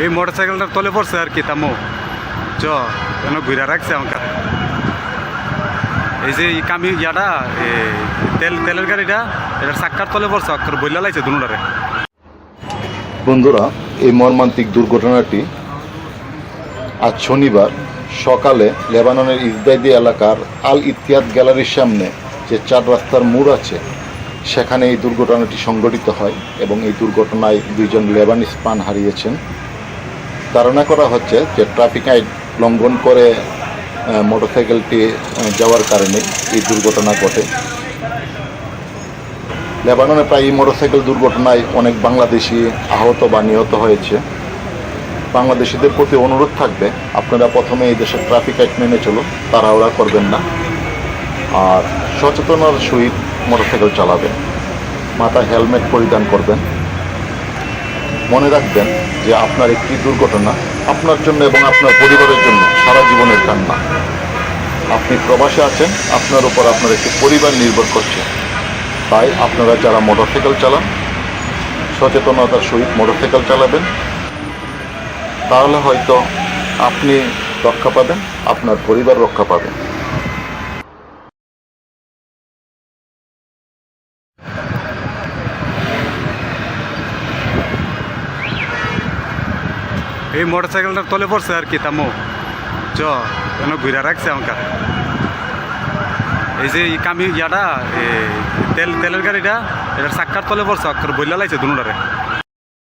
এই মোটর সাইকেলটার তলে পড়ছে আর কি তামো চ কেন ঘুরে রাখছে আমাকে এই যে ইয়াটা তেলের গাড়িটা এটার চাক্কার তলে পড়ছে অক্ষর বইলা লাইছে দুটারে। বন্ধুরা, এই মর্মান্তিক দুর্ঘটনাটি আজ শনিবার সকালে লেবাননের ইসরায়েলি এলাকার আল ইতিহাদ গ্যালারির সামনে যে 4 রাস্তার মোড় আছে সেখানে এই দুর্ঘটনাটি সংঘটিত হয় এবং এই দুর্ঘটনায় 2 জন লেবানিজ প্রাণ হারিয়েছেন। ধারণা করা হচ্ছে যে ট্রাফিক আইন লঙ্ঘন করে মোটরসাইকেলটি যাওয়ার কারণে এই দুর্ঘটনা ঘটে। লেবাননে প্রায় এই মোটরসাইকেল দুর্ঘটনায় অনেক বাংলাদেশি আহত বা নিহত হয়েছে। বাংলাদেশিদের প্রতি অনুরোধ থাকবে, আপনারা প্রথমে এই দেশের ট্রাফিক আইন মেনে চলুন, তাড়াহুড়া করবেন না, আর সচেতনার সহিত মোটরসাইকেল চালাবেন, মাথায় হেলমেট পরিধান করবেন। মনে রাখবেন যে আপনার একটি দুর্ঘটনা আপনার জন্য এবং আপনার পরিবারের জন্য সারা জীবনের কান্না। আপনি প্রবাসে আছেন, আপনার উপর আপনার একটি পরিবার নির্ভর করছে। তাই আপনারা যারা মোটরসাইকেল চালান সচেতনতার সহিত মোটরসাইকেল চালাবেন, তাহলে হয়তো আপনি রক্ষা পাবেন, আপনার পরিবার রক্ষা পাবেন। এই মোটর সাইকেলটার তলে পড়ছে আর কি তামো চ কেন ঘুরে রাখছে আমাকে এই যে ইয়াটা তেলের গাড়িটা এটার চাক্কার তলে পড়ছে অক্ষর বইলা লাইছে দুটারে।